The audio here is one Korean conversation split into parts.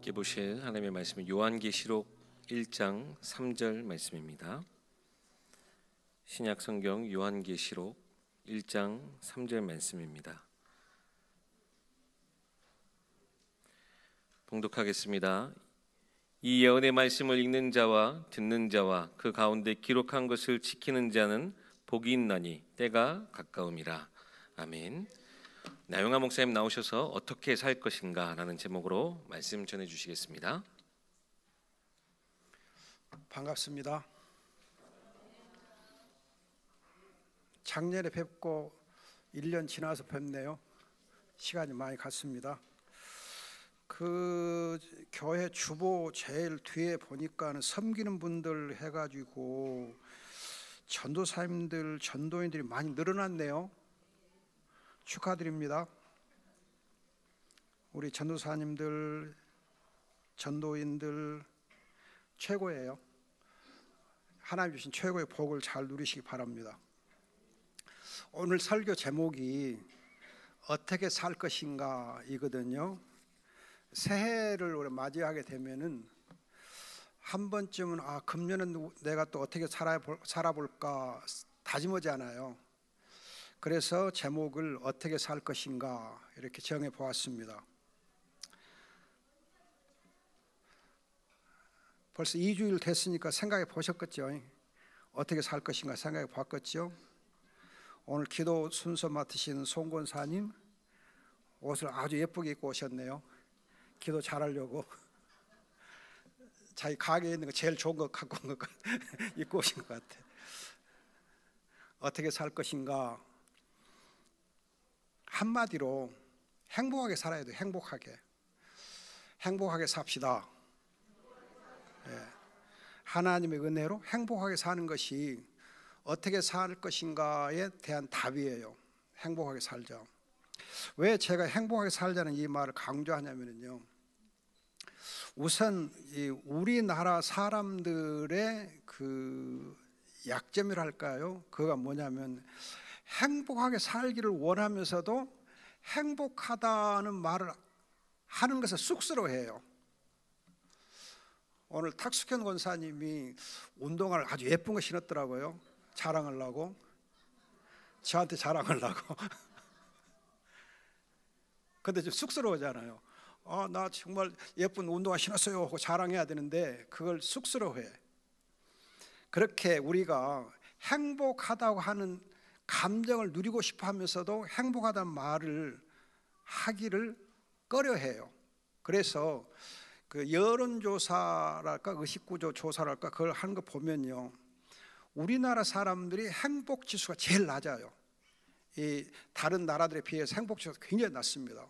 함께 보실 하나님의 말씀은 요한계시록 1장 3절 말씀입니다. 신약 성경 요한계시록 1장 3절 말씀입니다. 봉독하겠습니다. 이 예언의 말씀을 읽는 자와 듣는 자와 그 가운데 기록한 것을 지키는 자는 복이 있나니 때가 가까움이라. 아멘. 나영아 목사님 나오셔서 어떻게 살 것인가 라는 제목으로 말씀 전해 주시겠습니다. 반갑습니다. 작년에 뵙고 1년 지나서 뵙네요. 시간이 많이 갔습니다. 그 교회 주보 제일 뒤에 보니까 섬기는 분들 해가지고 전도사님들, 전도인들이 많이 늘어났네요. 축하드립니다. 우리 전도사님들, 전도인들 최고예요. 하나님 주신 최고의 복을 잘 누리시기 바랍니다. 오늘 설교 제목이 어떻게 살 것인가 이거든요. 새해를 우리 맞이하게 되면은 한 번쯤은 금년은 내가 또 어떻게 살아볼까 다짐하잖아요. 그래서 제목을 어떻게 살 것인가 이렇게 정해 보았습니다. 벌써 2주일 됐으니까 생각해 보셨겠죠? 어떻게 살 것인가 생각해 봤겠죠? 오늘 기도 순서 맡으시는 송 권사님 옷을 아주 예쁘게 입고 오셨네요. 기도 잘하려고 자기 가게에 있는 거 제일 좋은 거 갖고 온 거 입고 오신 것 같아. 어떻게 살 것인가? 한마디로 행복하게 살아야 돼요. 행복하게 삽시다. 하나님의 은혜로 행복하게 사는 것이 어떻게 살 것인가에 대한 답이에요. 행복하게 살자. 왜 제가 행복하게 살자는 이 말을 강조하냐면요, 우선 이 우리나라 사람들의 그 약점이랄까요? 그가 뭐냐면 행복하게 살기를 원하면서도 행복하다는 말을 하는 것을 쑥스러워해요. 오늘 탁숙현 권사님이 운동화를 아주 예쁜 거 신었더라고요. 자랑하려고. 저한테 자랑하려고. 근데 좀 쑥스러워하잖아요. 나 정말 예쁜 운동화 신었어요 하고 자랑해야 되는데 그걸 쑥스러워해. 그렇게 우리가 행복하다고 하는 감정을 누리고 싶어 하면서도 행복하다는 말을 하기를 꺼려해요. 그래서 그 여론조사랄까 의식구조 조사랄까 그걸 하는 거 보면요, 우리나라 사람들이 행복 지수가 제일 낮아요. 이 다른 나라들에 비해서 행복 지수가 굉장히 낮습니다.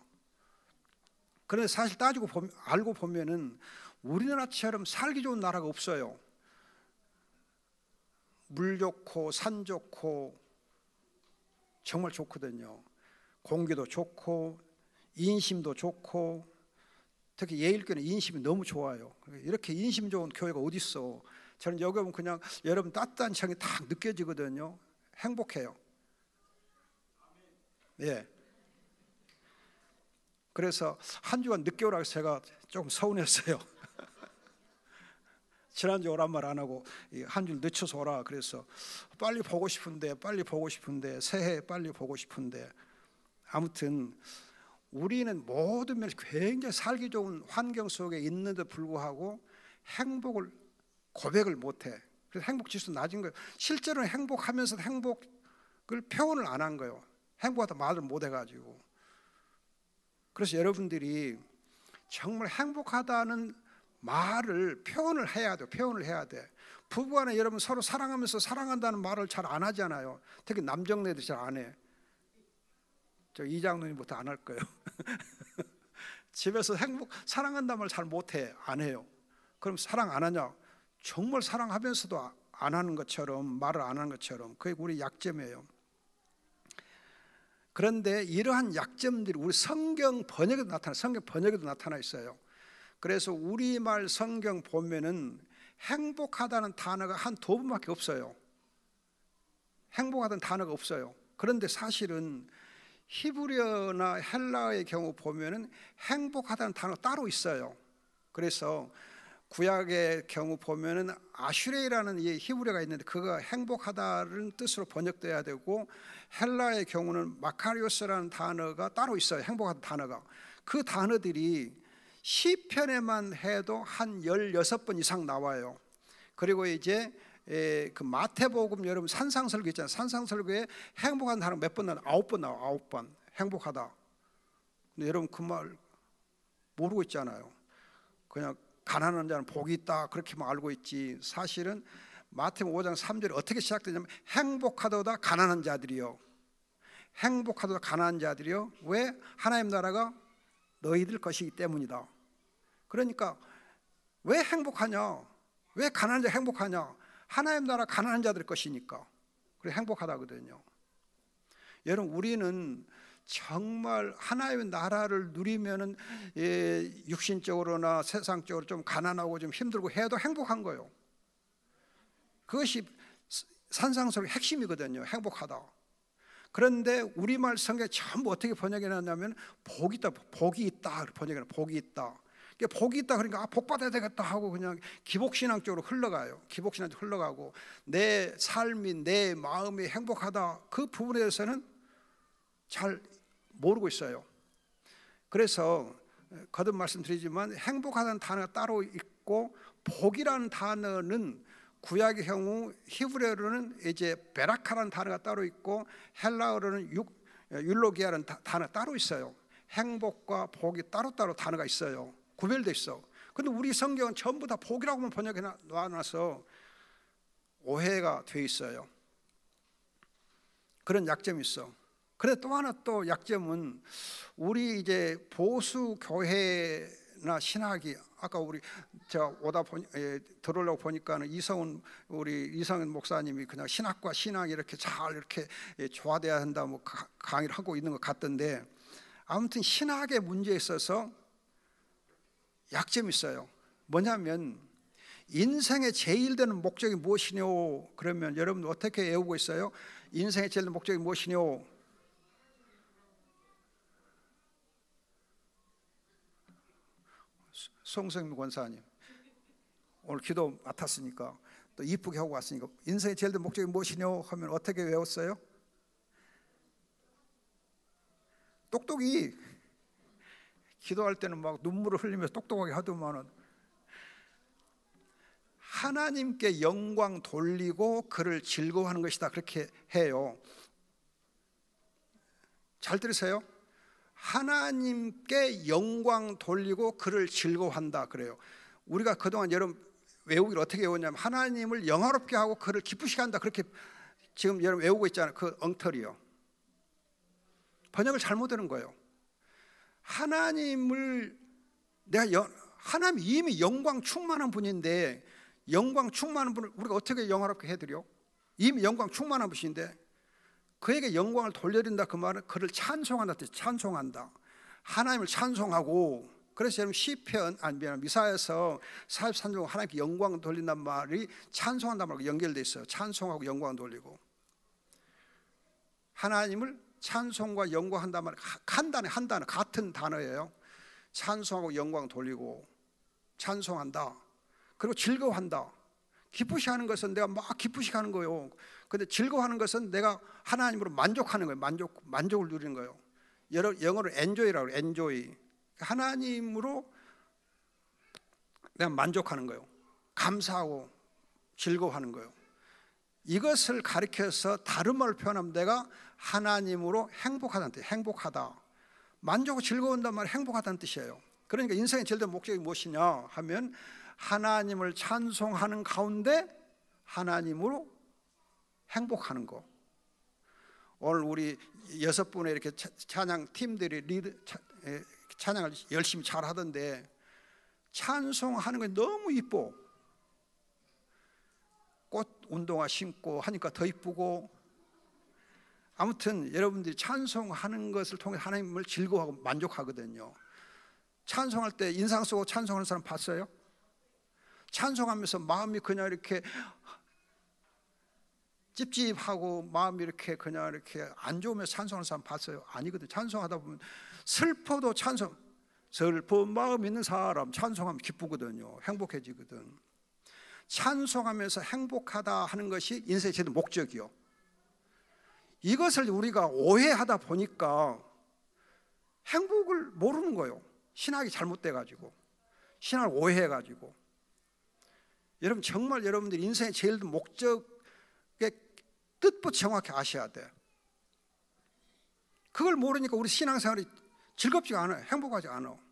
그런데 사실 알고 보면은 우리나라처럼 살기 좋은 나라가 없어요. 물 좋고 산 좋고 정말 좋거든요. 공기도 좋고 인심도 좋고, 특히 예일교회는 인심이 너무 좋아요. 이렇게 인심 좋은 교회가 어디 있어? 저는 여기 오면 그냥 여러분 따뜻한 정이 딱 느껴지거든요. 행복해요. 예. 그래서 한 주간 늦게 오라고 해서 제가 조금 서운했어요. 지난주 오란 말 안 하고 한 주 늦춰서 오라 그래서 빨리 보고 싶은데 새해 빨리 보고 싶은데, 아무튼 우리는 모든 면에서 굉장히 살기 좋은 환경 속에 있는데도 불구하고 행복을 고백을 못해. 그래서 행복 지수 낮은 거예요. 실제로는 행복하면서도 행복을 표현을 안 한 거예요. 행복하다 말을 못 해가지고. 그래서 여러분들이 정말 행복하다는 말을 표현을 해야 돼요. 표현을 해야 돼. 부부간에 여러분 서로 사랑하면서 사랑한다는 말을 잘 안 하잖아요. 특히 남정네들이 잘 안 해. 저 이장로님부터 안 할 거예요. 집에서 사랑한다는 말 잘 못해. 안 해요. 그럼 사랑 안 하냐? 정말 사랑하면서도 안 하는 것처럼, 말을 안 하는 것처럼. 그게 우리 약점이에요. 그런데 이러한 약점들이 우리 성경 번역에도 나타나 있어요. 그래서 우리말 성경 보면은 행복하다는 단어가 한 두 번밖에 없어요. 행복하다는 단어가 없어요. 그런데 사실은 히브리어나 헬라어의 경우 보면은 행복하다는 단어가 따로 있어요. 그래서 구약의 경우 보면은 아슈레이라는 이 히브리어가 있는데 그가 행복하다는 뜻으로 번역돼야 되고, 헬라의 경우는 마카리오스라는 단어가 따로 있어요. 행복하다 단어가. 그 단어들이 시편에만 해도 한 16번 이상 나와요. 그리고 이제 그 마태복음 여러분 산상설교 있잖아요. 산상설교에 행복한 단어 몇 번 나와? 9번 나와. 9번 행복하다. 근데 여러분 그 말 모르고 있잖아요. 그냥 가난한 자는 복이 있다 그렇게만 알고 있지, 사실은 마태복음 5장 3절에 어떻게 시작되냐면 행복하도다 가난한 자들이요, 행복하도다 가난한 자들이요. 왜? 하나님 나라가 너희들 것이기 때문이다. 그러니까 왜 행복하냐? 왜 가난한 자 행복하냐? 하나님 나라 가난한 자들 것이니까 그래 행복하다거든요. 여러분 우리는 정말 하나님의 나라를 누리면은 육신적으로나 세상적으로 좀 가난하고 좀 힘들고 해도 행복한 거예요. 그것이 산상설의 핵심이거든요. 행복하다. 그런데 우리말 성경에 전부 어떻게 번역해 놨냐면 복이 있다, 복이 있다 번역해 놨어요. 복이 있다. 복이 있다 그러니까 복 받아야 되겠다 하고 그냥 기복신앙 쪽으로 흘러가요. 기복신앙 쪽으로 흘러가고 내 삶이 내 마음이 행복하다 그 부분에 대해서는 잘 모르고 있어요. 그래서 거듭 말씀드리지만 행복하다는 단어가 따로 있고 복이라는 단어는 구약의 경우 히브리어로는 이제 베라카라는 단어가 따로 있고 헬라어로는 율로기아라는 단어가 따로 있어요. 행복과 복이 따로따로 단어가 있어요. 구별돼 있어. 근데 우리 성경은 전부 다 복이라고만 번역해 놔서 오해가 돼 있어요. 그런 약점이 있어. 그런데 또 하나 또 약점은 우리 이제 보수 교회나 신학이 아까 우리 제가 들어오려고 보니까는 우리 이성은 목사님이 그냥 신학과 신학이 이렇게 잘 이렇게 조화돼야 한다 뭐 강의를 하고 있는 것 같던데, 아무튼 신학의 문제에 있어서 약점이 있어요. 뭐냐면 인생의 제일 되는 목적이 무엇이뇨? 그러면 여러분 어떻게 외우고 있어요? 인생의 제일 되는 목적이 무엇이뇨? 송성민 권사님 오늘 기도 맡았으니까 또 이쁘게 하고 왔으니까 인생의 제일 된 목적이 무엇이뇨 하면 어떻게 외웠어요? 똑똑히 기도할 때는 막 눈물을 흘리면서 똑똑하게 하더만은 하나님께 영광 돌리고 그를 즐거워하는 것이다 그렇게 해요. 잘 들으세요. 하나님께 영광 돌리고 그를 즐거워한다 그래요. 우리가 그동안 여러분 외우기를 어떻게 외웠냐면 하나님을 영화롭게 하고 그를 기쁘시게 한다 그렇게 지금 여러분 외우고 있잖아요. 그 엉터리요. 번역을 잘못 하는 거예요. 하나님을 하나님 이미 영광 충만한 분인데 영광 충만한 분을 우리가 어떻게 영화롭게 해드려? 이미 영광 충만한 분인데 그에게 영광을 돌려드린다 그 말은 그를 찬송한다 뜻. 찬송한다. 하나님을 찬송하고. 그래서 여러분 시편 미사에서 43절 하나님께 영광 돌린단 말이 찬송한단 말과 연결돼 있어요. 찬송하고 영광 돌리고. 하나님을 찬송과 영광한단 말이 한 단어 같은 단어예요. 찬송하고 영광 돌리고 찬송한다. 그리고 즐거워한다. 기쁘시하는 것은 내가 막 기쁘시게 하는 거예요. 근데 즐거워하는 것은 내가 하나님으로 만족하는 거예요. 만족을 누리는 거예요. 영어로 enjoy라고 해요. enjoy. 하나님으로 내가 만족하는 거예요. 감사하고 즐거워하는 거예요. 이것을 가리켜서 다른 말로 표현하면 내가 하나님으로 행복하다는 뜻. 행복하다. 만족하고 즐거운단 말이 행복하다는 뜻이에요. 그러니까 인생의 제일 큰 목적이 무엇이냐 하면 하나님을 찬송하는 가운데 하나님으로 행복하는 거. 오늘 우리 6분의 이렇게 찬양 팀들이 찬양을 열심히 잘 하던데 찬송하는 게 너무 이뻐. 꽃 운동화 신고 하니까 더 이쁘고. 아무튼 여러분들이 찬송하는 것을 통해 하나님을 즐거워하고 만족하거든요. 찬송할 때 인상 쓰고 찬송하는 사람 봤어요? 찬송하면서 마음이 그냥 이렇게 찝찝하고 마음이 이렇게 그냥 이렇게 안 좋으면서 찬송하는 사람 봤어요? 아니거든요. 찬송하다 보면 슬퍼도 슬픈 마음 있는 사람 찬송하면 기쁘거든요. 행복해지거든. 찬송하면서 행복하다 하는 것이 인생의 제도 목적이요. 이것을 우리가 오해하다 보니까 행복을 모르는 거예요. 신학이 잘못돼가지고, 신학을 오해해가지고. 여러분, 정말 여러분들이 인생의 제일 목적의 뜻부터 정확히 아셔야 돼. 그걸 모르니까 우리 신앙생활이 즐겁지가 않아요. 행복하지 않아.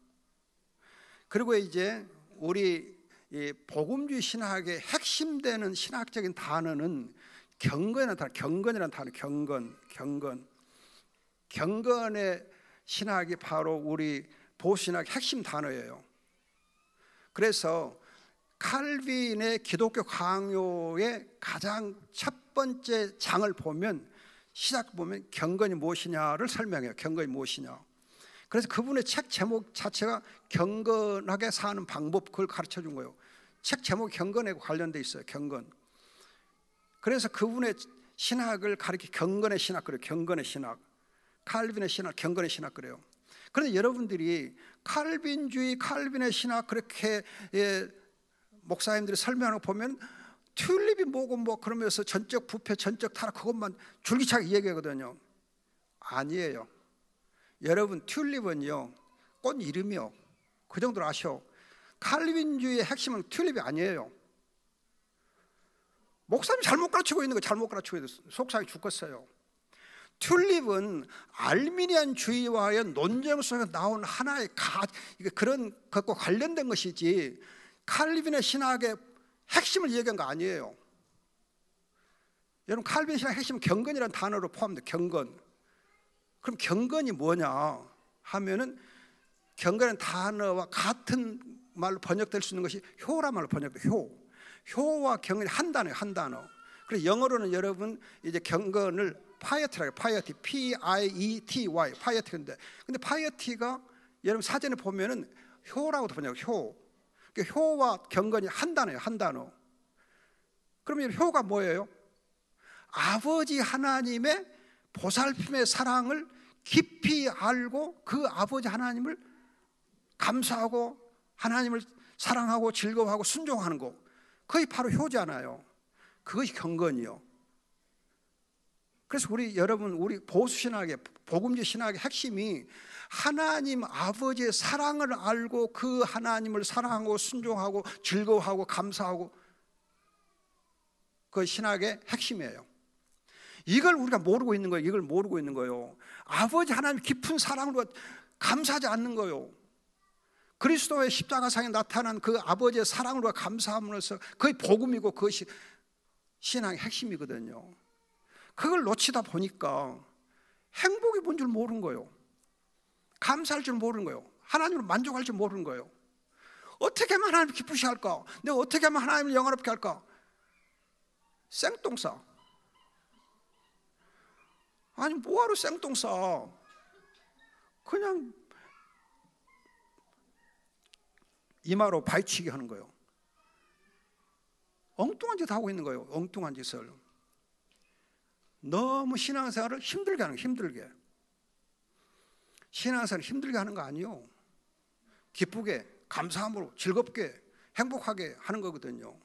그리고 이제 우리 이 복음주의 신학의 핵심되는 신학적인 단어는 경건이라는 단어, 경건이라는 단어, 경건의 신학이 바로 우리 보수신학의 핵심 단어예요. 그래서 칼빈의 기독교 강요의 가장 첫 번째 장을 보면, 시작 보면 경건이 무엇이냐를 설명해요. 경건이 무엇이냐. 그래서 그분의 책 제목 자체가 경건하게 사는 방법, 그걸 가르쳐 준 거예요. 책 제목이 경건에 관련돼 있어요. 경건. 그래서 그분의 신학을 가리켜 경건의 신학 그래요. 경건의 신학. 칼빈의 신학, 경건의 신학 그래요. 그런데 여러분들이 칼빈주의, 칼빈의 신학 그렇게 목사님들이 설명하는 거 보면 튤립이 뭐고 뭐 그러면서 전적 부패, 전적 타락 그것만 줄기차게 얘기하거든요. 아니에요. 여러분, 튤립은요 꽃 이름이요. 그 정도로 아셔. 칼빈주의의 핵심은 튤립이 아니에요. 목사님 잘못 가르치고 있는 거 잘못 가르치고 있어요. 속상해 죽겠어요. 튤립은 알미니안주의와의 논쟁 속에서 나온 하나의 그런 것과 관련된 것이지 칼빈의 신학의 핵심을 얘기한 거 아니에요. 여러분, 칼빈 신학의 핵심은 경건이라는 단어로 포함돼요. 경건. 그럼 경건이 뭐냐 하면은 경건이라는 단어와 같은 말로 번역될 수 있는 것이 효란 말로 번역돼요. 효와 경건이 한 단어예요. 한 단어. 그래서 영어로는 여러분 이제 경건을 파이어티라고, 파이어티, P-I-E-T-Y, 파이어티인데, 근데 파이어티가 여러분 사전에 보면은 효라고도 번역해요. 효. 그러니까 효와 경건이 한 단어예요. 한 단어. 그러면 효가 뭐예요? 아버지 하나님의 보살핌의 사랑을 깊이 알고 그 아버지 하나님을 감사하고 하나님을 사랑하고 즐거워하고 순종하는 거, 그게 바로 효잖아요. 그것이 경건이요. 그래서 우리 보수신학의, 복음주의 신학의 핵심이 하나님 아버지의 사랑을 알고 그 하나님을 사랑하고 순종하고 즐거워하고 감사하고, 그 신학의 핵심이에요. 이걸 우리가 모르고 있는 거예요. 이걸 모르고 있는 거예요. 아버지 하나님 깊은 사랑으로 감사하지 않는 거예요. 그리스도의 십자가상에 나타난 그 아버지의 사랑으로 감사함으로써 그게 복음이고 그것이 신앙의 핵심이거든요. 그걸 놓치다 보니까 행복이 뭔 줄 모르는 거예요. 감사할 줄 모르는 거예요. 하나님을 만족할 줄 모르는 거예요. 어떻게 하면 하나님을 기쁘시게 할까? 내가 어떻게 하면 하나님을 영화롭게 할까? 생똥 싸. 아니 뭐하러 생똥 싸? 그냥 이마로 바위치기 하는 거예요. 엉뚱한 짓 하고 있는 거예요. 엉뚱한 짓을. 너무 신앙생활을 힘들게 하는 거예요. 힘들게. 신앙생활을 힘들게 하는 거 아니에요. 기쁘게, 감사함으로, 즐겁게, 행복하게 하는 거거든요.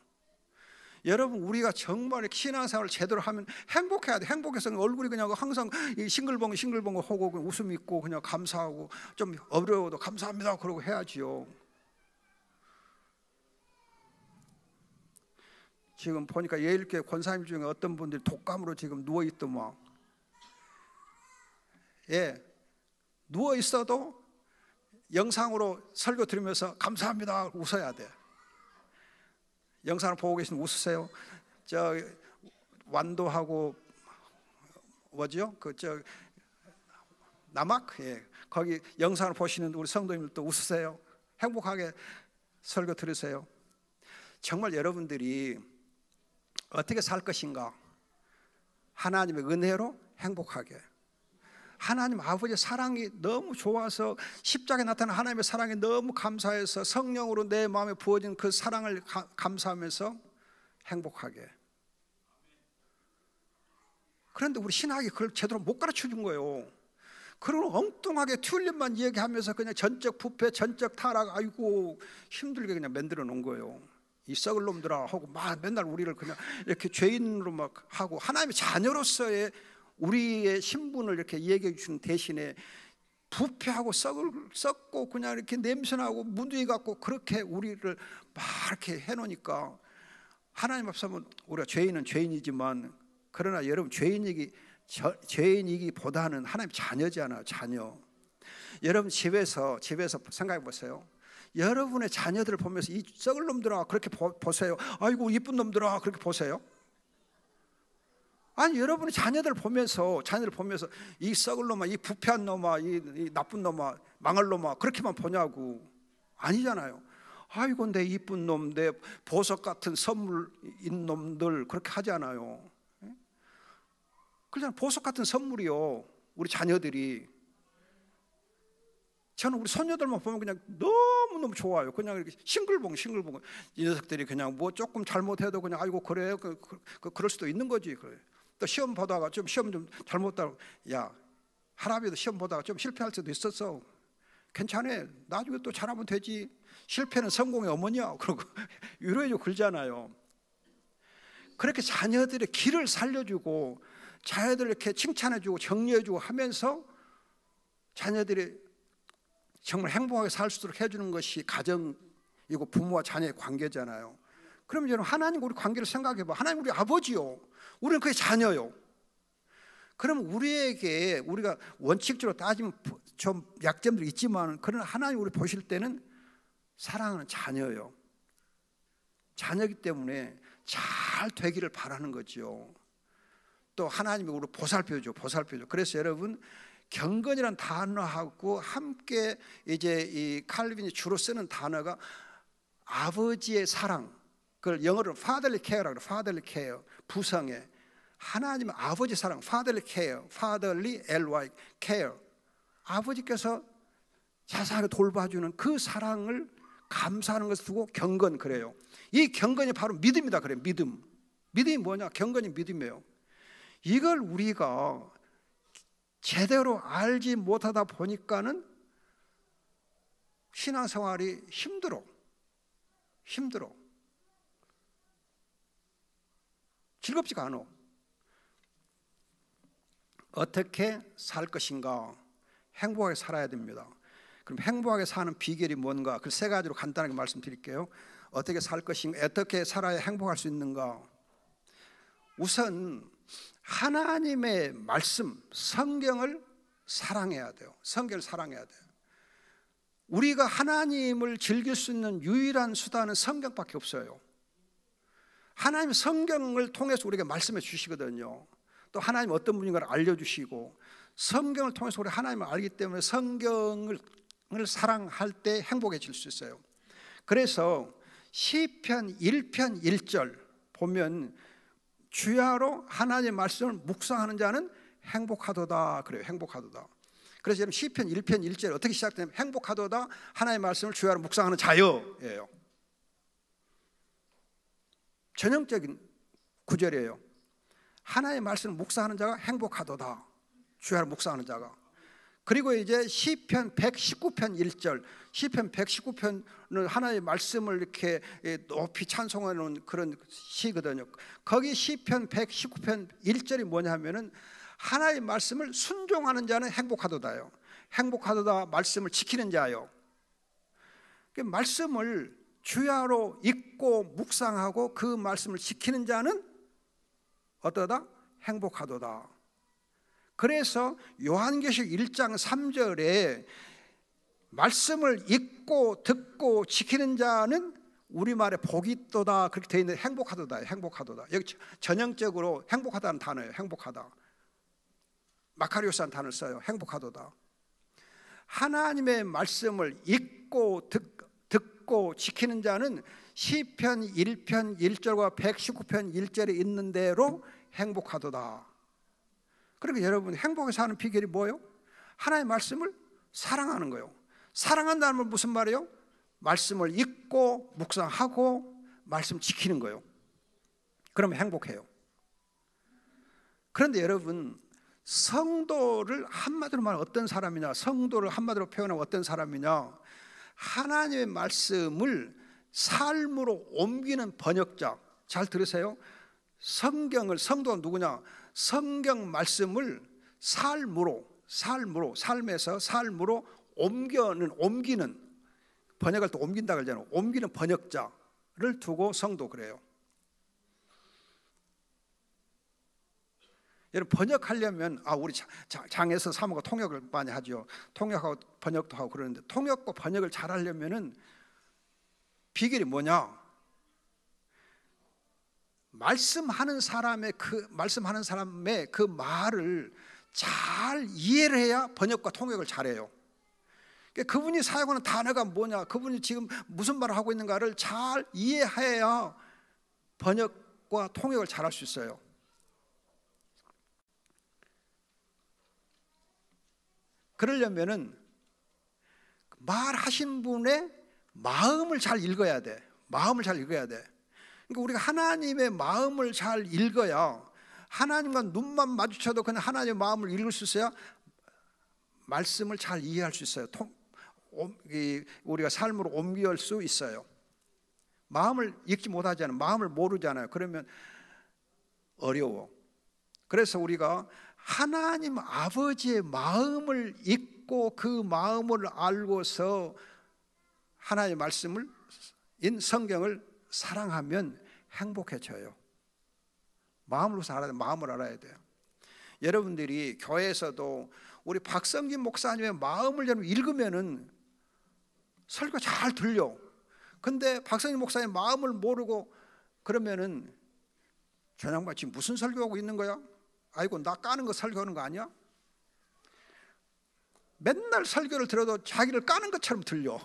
여러분, 우리가 정말 신앙생활을 제대로 하면 행복해야 돼. 행복해서 얼굴이 그냥 항상 싱글벙글 하고 웃음 있고 그냥 감사하고, 좀 어려워도 감사합니다 그러고 해야지요. 지금 보니까 예일교회 권사님 중에 어떤 분들이 독감으로 지금 누워있더만. 예, 누워있어도 영상으로 설교 들으면서 감사합니다 웃어야 돼. 영상을 보고 계시면 웃으세요. 저 완도하고 뭐죠? 남악, 예, 거기 영상을 보시는 우리 성도님들도 웃으세요. 행복하게 설교 들으세요. 정말 여러분들이 어떻게 살 것인가? 하나님의 은혜로 행복하게. 하나님 아버지의 사랑이 너무 좋아서, 십자가에 나타난 하나님의 사랑이 너무 감사해서 성령으로 내 마음에 부어진 그 사랑을 감사하면서 행복하게. 그런데 우리 신학이 그걸 제대로 못 가르쳐 준 거예요. 그런 엉뚱하게 튤립만 얘기하면서 그냥 전적 부패, 전적 타락, 아이고 힘들게 그냥 만들어 놓은 거예요. 이 썩을 놈들아 하고 막 맨날 우리를 그냥 이렇게 죄인으로 막 하고, 하나님의 자녀로서의 우리의 신분을 이렇게 얘기해 주시는 대신에 부패하고 썩고 그냥 이렇게 냄새나고 무더기 같고 그렇게 우리를 막 이렇게 해놓으니까, 하나님 앞서면 우리가 죄인은 죄인이지만, 그러나 여러분 죄인이기보다는 하나님 자녀잖아요. 자녀. 여러분 집에서 생각해 보세요. 여러분의 자녀들을 보면서 이 썩을 놈들아 그렇게 보세요? 아이고 이쁜 놈들아 그렇게 보세요? 아니, 여러분의 자녀들을 보면서 이 썩을 놈아, 이 부패한 놈아, 이 나쁜 놈아, 망할 놈아 그렇게만 보냐고. 아니잖아요. 아이고 내 이쁜 놈, 내 보석 같은 선물인 놈들 그렇게 하잖아요. 그냥 보석 같은 선물이요, 우리 자녀들이. 저는 우리 손녀들만 보면 그냥 너무너무 좋아요. 그냥 이렇게 싱글벙 이 녀석들이 그냥 뭐 조금 잘못해도 그냥 아이고 그래 그럴 수도 있는 거지. 그래. 또 시험 보다가 시험 좀 잘못하고, 야 할아버지도 시험 보다가 좀 실패할 수도 있었어. 괜찮아. 나중에 또 잘하면 되지. 실패는 성공의 어머니야. 그러고 위로해주고 그러잖아요. 그렇게 자녀들의 길을 살려주고, 자녀들을 이렇게 칭찬해주고 격려해주고 하면서 자녀들이 정말 행복하게 살 수 있도록 해주는 것이 가정이고 부모와 자녀의 관계잖아요. 그러면 여러분, 하나님 우리 관계를 생각해봐. 하나님 우리 아버지요, 우리는 그의 자녀요. 그럼 우리에게, 우리가 원칙적으로 따지면 좀 약점들이 있지만, 그러나 하나님 우리 보실 때는 사랑하는 자녀요. 자녀이기 때문에 잘 되기를 바라는 거죠. 또 하나님이 우리를 보살펴줘. 그래서 여러분, 경건이란 단어하고 함께 이제 이 칼빈이 주로 쓰는 단어가 아버지의 사랑, 그걸 영어로 fatherly care라고 해요. fatherly care, 부성애. 하나님은 아버지 사랑, fatherly care, fatherly ly care. 아버지께서 자상하게 돌봐주는 그 사랑을 감사하는 것을 두고 경건 그래요. 이 경건이 바로 믿음이다 그래요. 믿음이 뭐냐? 경건이 믿음이에요. 이걸 우리가 제대로 알지 못하다 보니까는 신앙생활이 힘들어. 즐겁지가 않아. 어떻게 살 것인가? 행복하게 살아야 됩니다. 그럼 행복하게 사는 비결이 뭔가? 그 세 가지로 간단하게 말씀드릴게요. 어떻게 살 것인가? 어떻게 살아야 행복할 수 있는가? 우선 하나님의 말씀, 성경을 사랑해야 돼요. 성경을 사랑해야 돼요. 우리가 하나님을 즐길 수 있는 유일한 수단은 성경밖에 없어요. 하나님 성경을 통해서 우리에게 말씀해 주시거든요. 또 하나님 어떤 분인가를 알려주시고, 성경을 통해서 우리 하나님을 알기 때문에 성경을 사랑할 때 행복해질 수 있어요. 그래서 시편 1편 1절 보면 주야로 하나님의 말씀을 묵상하는 자는 행복하도다 그래요. 행복하도다. 그래서 여러분, 시편 1편 1절 어떻게 시작되냐면 행복하도다 하나님의 말씀을 주야로 묵상하는 자여예요. 전형적인 구절이에요. 하나님의 말씀을 묵상하는 자가 행복하도다, 주야로 묵상하는 자가. 그리고 이제 시편 119편 1절, 시편 119편은 하나님의 말씀을 이렇게 높이 찬송하는 그런 시거든요. 거기 시편 119편 1절이 뭐냐 하면은 하나님의 말씀을 순종하는 자는 행복하도다요. 행복하도다, 말씀을 지키는 자요. 말씀을 주야로 읽고 묵상하고 그 말씀을 지키는 자는 어떠다? 행복하도다. 그래서 요한계시록 1장 3절에 말씀을 읽고 듣고 지키는 자는 우리말에 복이 있도다 그렇게 되어 있는데, 행복하도다, 행복하도다. 여기 전형적으로 행복하다는 단어예요. 행복하다. 마카리오스라는 단어를 써요. 행복하도다. 하나님의 말씀을 읽고 듣고 지키는 자는 시편 1편 1절과 119편 1절에 있는 대로 행복하도다. 그러니까 여러분, 행복하게 사는 비결이 뭐예요? 하나님의 말씀을 사랑하는 거예요. 사랑한다는 건 무슨 말이에요? 말씀을 읽고 묵상하고 말씀 지키는 거예요. 그러면 행복해요. 그런데 여러분, 성도를 한마디로 말하면 어떤 사람이냐? 성도를 한마디로 표현하면 어떤 사람이냐? 하나님의 말씀을 삶으로 옮기는 번역자. 잘 들으세요. 성도가 누구냐? 성경 말씀을 삶에서 삶으로 옮기는 번역할 때 옮긴다 그러잖아요. 옮기는 번역자를 두고 성도 그래요. 여러분 번역하려면 우리 장에서 사모가 통역을 많이 하죠. 통역하고 번역도 하고 그러는데 통역과 번역을 잘 하려면은 비결이 뭐냐? 말씀하는 사람의 그 말을 잘 이해를 해야 번역과 통역을 잘해요. 그분이 사용하는 단어가 뭐냐, 그분이 지금 무슨 말을 하고 있는가를 잘 이해해야 번역과 통역을 잘할 수 있어요. 그러려면은 말하신 분의 마음을 잘 읽어야 돼. 마음을 잘 읽어야 돼. 그러니까 우리가 하나님의 마음을 잘 읽어야, 하나님과 눈만 마주쳐도 그냥 하나님의 마음을 읽을 수 있어야 말씀을 잘 이해할 수 있어요. 우리가 삶으로 옮길 수 있어요. 마음을 읽지 못하잖아요. 마음을 모르잖아요. 그러면 어려워. 그래서 우리가 하나님 아버지의 마음을 읽고 그 마음을 알고서 하나님의 말씀을 성경을 사랑하면 행복해져요. 마음으로서 알아야 돼요. 마음을 알아야 돼요. 여러분들이 교회에서도 우리 박성진 목사님의 마음을 여러분 읽으면은 설교가 잘 들려. 근데 박성진 목사님의 마음을 모르고 그러면은 저 양반 지금 무슨 설교하고 있는 거야? 아이고 나 까는 거 설교하는 거 아니야? 맨날 설교를 들어도 자기를 까는 것처럼 들려.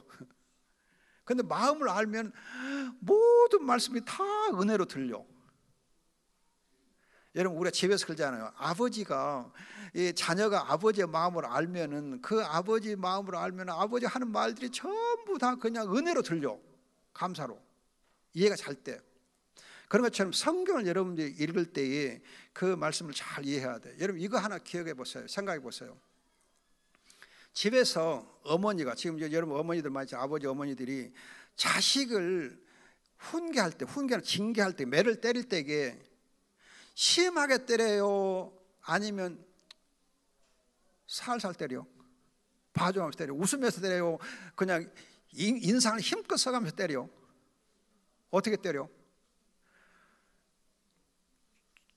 근데 마음을 알면 모든 말씀이 다 은혜로 들려. 여러분 우리가 집에서 그러잖아요. 자녀가 아버지의 마음을 알면은 그 아버지의 마음을 알면 아버지 하는 말들이 전부 다 그냥 은혜로 들려. 감사로 이해가 잘 돼. 그런 것처럼 성경을 여러분들이 읽을 때에 그 말씀을 잘 이해해야 돼. 여러분 이거 하나 기억해 보세요. 생각해 보세요. 집에서 어머니가 지금 여러분 어머니들 많이 아버지 어머니들이 자식을 훈계할 때, 징계할 때, 매를 때릴 때에 심하게 때려요? 아니면 살살 때려? 봐주면서 때려? 웃으면서 때려요? 그냥 인상을 힘껏 써가면서 때려? 어떻게 때려?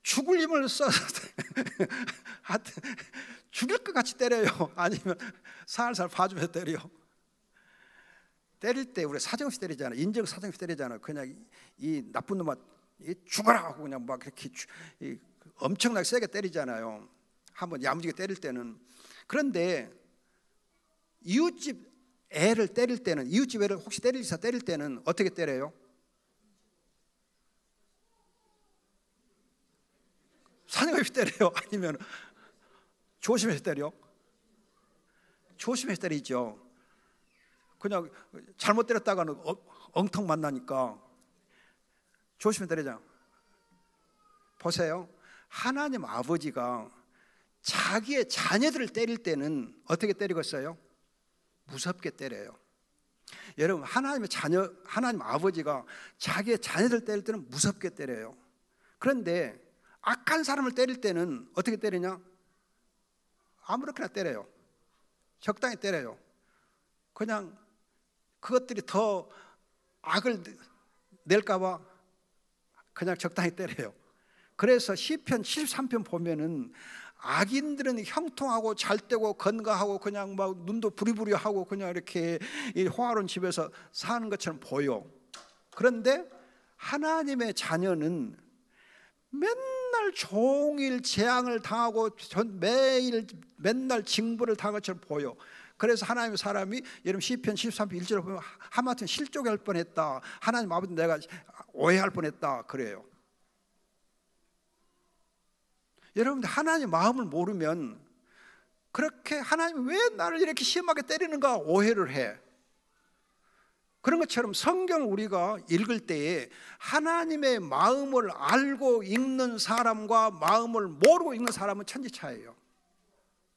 죽을 힘을 써서 죽일 것 같이 때려요? 아니면 살살 봐주면서 때려? 때릴 때 우리 사정없이 때리잖아요. 인정 사정없이 때리잖아요. 그냥 이 나쁜 놈아 죽어라 하고 그냥 막 이렇게 엄청나게 세게 때리잖아요. 한번 야무지게 때릴 때는. 그런데 이웃집 애를 때릴 때는, 이웃집 애를 혹시 때릴 때는 어떻게 때려요? 사정없이 때려요? 아니면 조심해서 때려? 조심해서 때리죠. 그냥 잘못 때렸다가는 엉텅 만나니까 조심해서 때리잖아. 보세요. 하나님 아버지가 자기의 자녀들을 때릴 때는 어떻게 때리겠어요? 무섭게 때려요. 여러분 하나님 아버지가 자기의 자녀들 때릴 때는 무섭게 때려요. 그런데 악한 사람을 때릴 때는 어떻게 때리냐? 아무렇게나 때려요. 적당히 때려요. 그냥 그것들이 더 악을 낼까 봐 그냥 적당히 때려요. 그래서 시편 73편 보면은 악인들은 형통하고 잘되고 건강하고 그냥 막 눈도 부리부리하고 그냥 이렇게 호화로운 집에서 사는 것처럼 보여. 그런데 하나님의 자녀는 맨날 종일 재앙을 당하고 맨날 징벌을 당한 것처럼 보여. 그래서 하나님의 사람이 여러분 시편 13편 1절에 보면 하마터면 실족할 뻔했다. 하나님 아버지 내가 오해할 뻔했다 그래요. 여러분들 하나님 마음을 모르면 그렇게 하나님 왜 나를 이렇게 심하게 때리는가 오해를 해. 그런 것처럼 성경을 우리가 읽을 때에 하나님의 마음을 알고 읽는 사람과 마음을 모르고 읽는 사람은 천지 차이예요.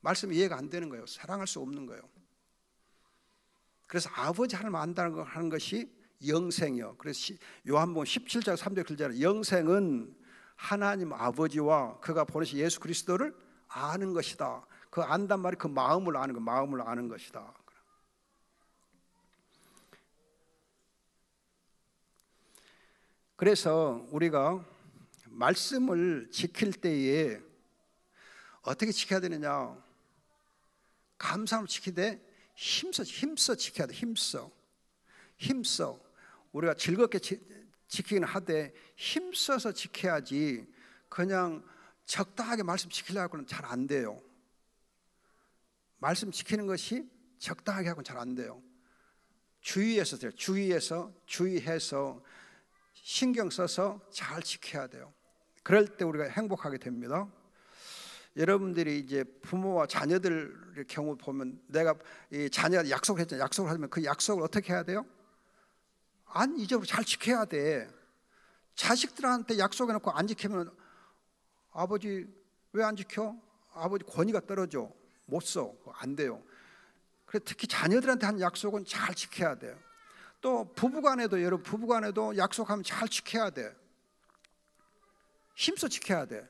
말씀 이해가 안 되는 거예요. 사랑할 수 없는 거예요. 그래서 아버지 하나님 안다는 거 하는 것이 영생이요. 그래서 요한복음 17장 3절 글자는 영생은 하나님 아버지와 그가 보내신 예수 그리스도를 아는 것이다. 그 안단 말이 그 마음을 아는 거, 마음을 아는 것이다. 그래서 우리가 말씀을 지킬 때에 어떻게 지켜야 되느냐? 감사함을 지키되 힘써 지켜야 돼. 힘써 우리가 즐겁게 지키긴 하되 힘써서 지켜야지 그냥 적당하게 말씀 지키려고는 잘 안 돼요. 말씀 지키는 것이 적당하게 하고는 잘 안 돼요. 주의해서 신경 써서 잘 지켜야 돼요. 그럴 때 우리가 행복하게 됩니다. 여러분들이 이제 부모와 자녀들의 경우 보면 내가 이 자녀가 약속을 했잖아요. 약속을 하면 그 약속을 어떻게 해야 돼요? 안 잊어버리고 잘 지켜야 돼. 자식들한테 약속해놓고 안 지키면 아버지 왜 안 지켜? 아버지 권위가 떨어져. 못 써. 안 돼요. 그래서 특히 자녀들한테 한 약속은 잘 지켜야 돼요. 또 부부간에도 여러분 부부간에도 약속하면 잘 지켜야 돼. 힘써 지켜야 돼.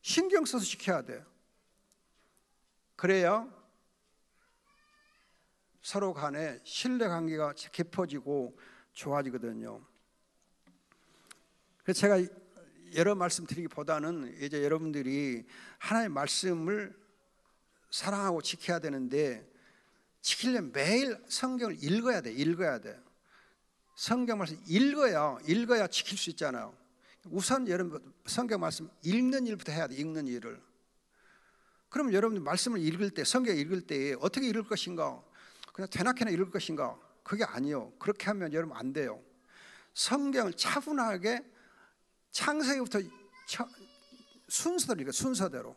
신경 써서 지켜야 돼. 그래야 서로 간에 신뢰 관계가 깊어지고 좋아지거든요. 그래서 제가 여러 말씀 드리기보다는 이제 여러분들이 하나님의 말씀을 사랑하고 지켜야 되는데 지키려면 매일 성경을 읽어야 돼. 성경 말씀 읽어야 지킬 수 있잖아요. 우선 여러분 성경 말씀 읽는 일부터 해야 돼. 읽는 일을. 그럼 여러분들 말씀을 읽을 때, 성경 읽을 때 어떻게 읽을 것인가? 그냥 대낮게나 읽을 것인가? 그게 아니요. 그렇게 하면 여러분 안 돼요. 성경을 차분하게 창세기부터 순서대로 읽어요. 순서대로.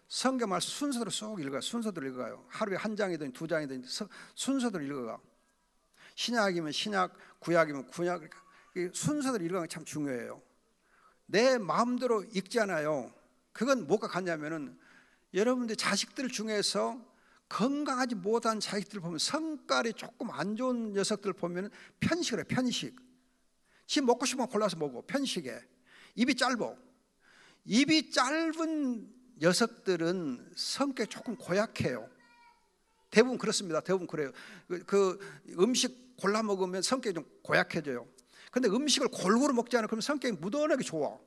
성경 말씀 순서대로 쏙 읽어요. 순서대로 읽어요. 하루에 한 장이든 두 장이든 순서대로 읽어가. 신약이면 신약, 구약이면 구약. 순서대로 읽어가는 게 참 중요해요. 내 마음대로 읽잖아요. 그건 뭐가 같냐면은 여러분들 자식들 중에서 건강하지 못한 자식들 보면 성깔이 조금 안 좋은 녀석들 보면 편식을 해. 편식. 지 먹고 싶으면 골라서 먹어. 편식해. 입이 짧은 녀석들은 성격이 조금 고약해요. 대부분 그렇습니다. 대부분 그래요. 그 음식 골라 먹으면 성격이 좀 고약해져요. 근데 음식을 골고루 먹지 않으면 그럼 성격이 무던하게 좋아.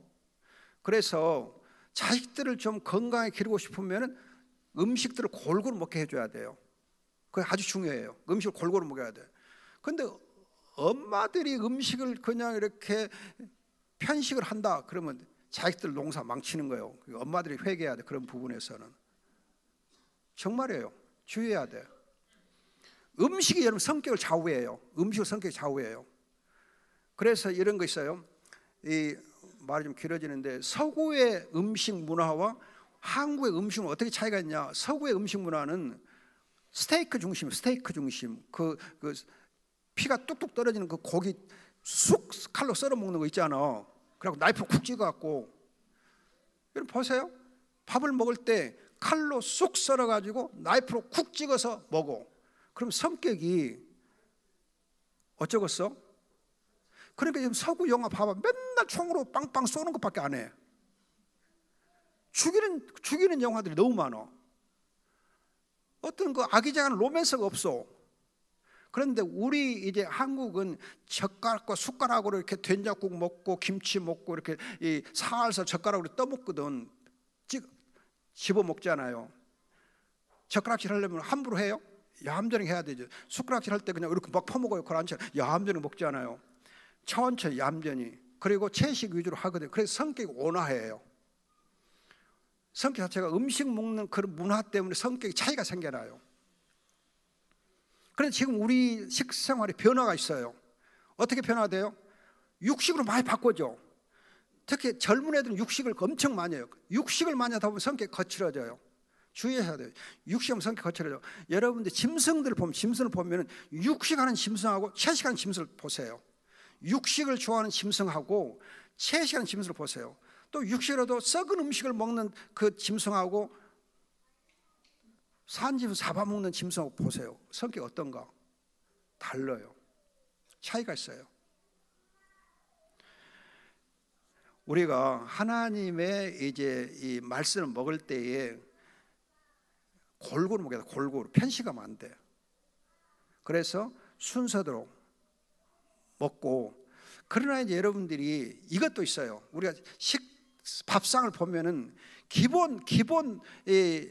그래서 자식들을 좀 건강하게 기르고 싶으면 음식들을 골고루 먹게 해줘야 돼요. 그게 아주 중요해요. 음식을 골고루 먹여야 돼. 근데 엄마들이 음식을 그냥 이렇게 편식을 한다 그러면 자식들 농사 망치는 거예요. 엄마들이 회개해야 돼. 그런 부분에서는 정말이에요. 주의해야 돼. 음식이 여러분 성격을 좌우해요. 음식은 성격이 좌우해요. 그래서 이런 거 있어요. 이 말이 좀 길어지는데 서구의 음식 문화와 한국의 음식은 어떻게 차이가 있냐? 서구의 음식 문화는 스테이크 중심. 그 피가 뚝뚝 떨어지는 그 고기 쑥 칼로 썰어 먹는 거 있잖아. 그리고 나이프로 쿡 찍어갖고 여러분 보세요. 밥을 먹을 때 칼로 쑥 썰어가지고 나이프로 쿡 찍어서 먹어. 그럼 성격이 어쩌겠어? 그러니까 지금 서구 영화 봐봐. 맨날 총으로 빵빵 쏘는 것밖에 안 해. 죽이는 영화들이 너무 많아. 어떤 그 아기자기한 로맨스가 없어. 그런데 우리 이제 한국은 젓가락과 숟가락으로 이렇게 된장국 먹고 김치 먹고 이렇게 살살 젓가락으로 떠먹거든. 집어 먹잖아요. 젓가락질 하려면 함부로 해요? 얌전히 해야 되죠. 숟가락질 할 때 그냥 이렇게 막 퍼먹어요. 그걸 얌전히 먹지 않아요. 천천히 얌전히. 그리고 채식 위주로 하거든요. 그래서 성격이 온화해요. 성격 자체가 음식 먹는 그런 문화 때문에 성격이 차이가 생겨나요. 그런데 지금 우리 식생활에 변화가 있어요. 어떻게 변화돼요? 육식으로 많이 바꿔줘. 특히 젊은 애들은 육식을 엄청 많이 해요. 육식을 많이 하다 보면 성격이 거칠어져요. 주의해야 돼요. 육식하면 성격이 거칠어져. 여러분들 짐승을 보면 육식하는 짐승하고 채식하는 짐승을 보세요. 육식을 좋아하는 짐승하고 채식하는 짐승을 보세요. 또 육식으로도 썩은 음식을 먹는 그 짐승하고 산짐승 잡아먹는 짐승하고 보세요. 성격 어떤가? 달라요. 차이가 있어요. 우리가 하나님의 이제 이 말씀을 먹을 때에 골고루 먹어야 돼. 골고루 편식하면 안 돼. 그래서 순서대로 먹고. 그러나 이제 여러분들이 이것도 있어요. 우리가 밥상을 보면은 기본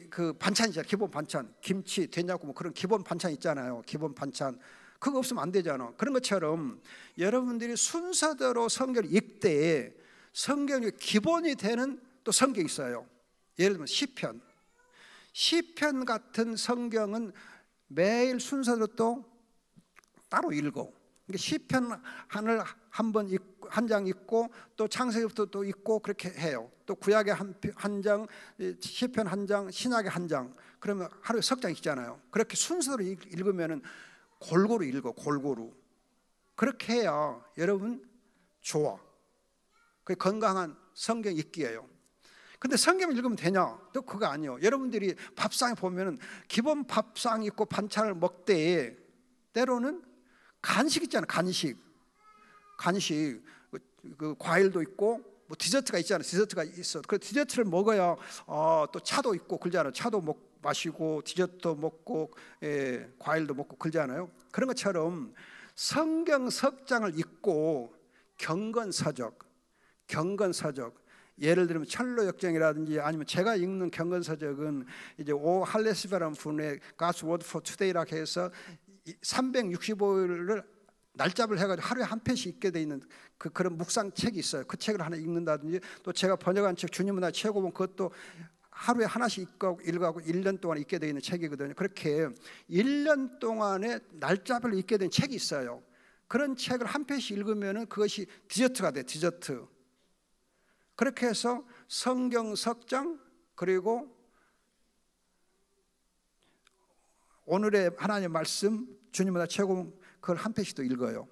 그 반찬이잖아요. 기본 반찬, 김치, 된장국 뭐 그런 기본 반찬 있잖아요. 기본 반찬 그거 없으면 안 되잖아. 그런 것처럼 여러분들이 순서대로 성경을 읽되 성경의 기본이 되는 또 성경이 있어요. 예를 들면 시편 같은 성경은 매일 순서대로 또 따로 읽고, 그러니까 시편 한 장 읽고 또 창세기부터 또 읽고 그렇게 해요. 또 구약의 한 장, 시편 한 장, 신약의 한 장. 그러면 하루에 석 장 읽잖아요. 그렇게 순서대로 읽으면은 골고루 읽어. 골고루 그렇게 해야 여러분 좋아. 그 건강한 성경 읽기예요. 근데 성경 읽으면 되냐? 또 그거 아니에요. 여러분들이 밥상에 보면은 기본 밥상 있고 반찬을 먹되 때로는 간식 있잖아요. 간식 그 과일도 있고 뭐 디저트가 있잖아요. 디저트가 있어. 그 디저트를 먹어야 또 차도 있고 그러잖아요. 차도 마시고 디저트도 먹고 과일도 먹고 그러잖아요. 그런 것처럼 성경 석 장을 읽고 경건서적 예를 들면 철로 역정이라든지 아니면 제가 읽는 경건서적은 이제 오 할레스베라는 분의 God's Word for Today라고 해서 365일을 날짜를 해가지고 하루에 한 편씩 읽게 돼 있는 그런 묵상 책이 있어요. 그 책을 하나 읽는다든지 또 제가 번역한 책 주님은 나의 최고본 그것도 하루에 하나씩 읽어가고 1년 동안 읽게 돼 있는 책이거든요. 그렇게 1년 동안에 날짜별로 읽게 된 책이 있어요. 그런 책을 한 편씩 읽으면은 그것이 디저트가 돼. 디저트. 그렇게 해서 성경 석장 그리고 오늘의 하나님의 말씀 주님보다 최고 그걸 한 편씩도 읽어요.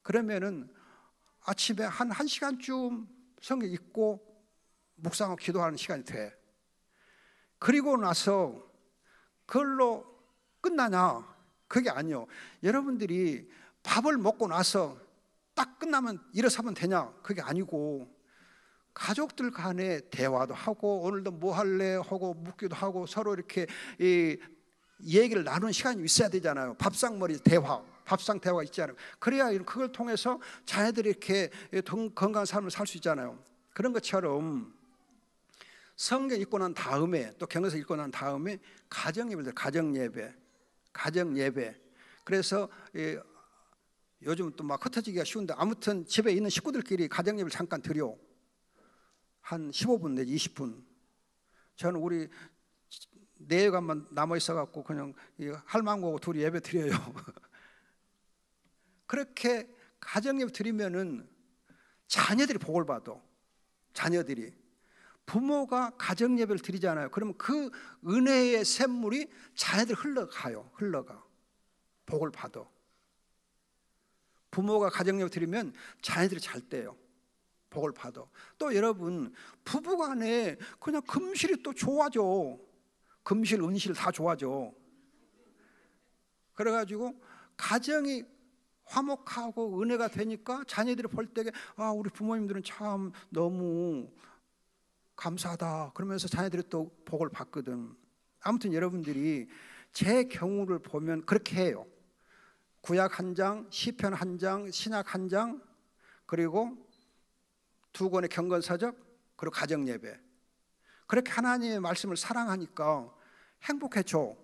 그러면은 아침에 한 시간쯤 성경 읽고 묵상하고 기도하는 시간이 돼. 그리고 나서 그걸로 끝나냐? 그게 아니요. 여러분들이 밥을 먹고 나서 딱 끝나면 일어서면 되냐? 그게 아니고 가족들 간에 대화도 하고 오늘도 뭐 할래 하고 묻기도 하고 서로 이렇게 이 얘기를 나누는 시간이 있어야 되잖아요. 밥상머리 대화, 밥상 대화가 있잖아요. 그래야 그걸 통해서 자녀들이 이렇게 건강한 삶을 살 수 있잖아요. 그런 것처럼 성경 읽고 난 다음에 또 경건서 읽고 난 다음에 가정예배. 그래서 요즘 또 막 흩어지기가 쉬운데 아무튼 집에 있는 식구들끼리 가정예배를 잠깐 드려. 한 15분 내지 20분. 저는 우리 내외관만 남아 있어갖고 그냥 할망구하고 둘이 예배 드려요. 그렇게 가정예배 드리면은 자녀들이 복을 받아. 자녀들이 부모가 가정예배를 드리잖아요. 그러면 그 은혜의 샘물이 자녀들 흘러가 복을 받아. 부모가 가정예배 드리면 자녀들이 잘 돼요. 복을 받아. 또 여러분 부부간에 그냥 금실이 또 좋아져. 금실, 은실 다 좋아져. 그래가지고 가정이 화목하고 은혜가 되니까 자녀들이 볼 때에 우리 부모님들은 참 너무 감사하다 그러면서 자녀들이 또 복을 받거든. 아무튼 여러분들이 제 경우를 보면 그렇게 해요. 구약 한 장, 시편 한 장, 신약 한 장, 그리고 2권의 경건서적, 그리고 가정예배. 그렇게 하나님의 말씀을 사랑하니까 행복해져.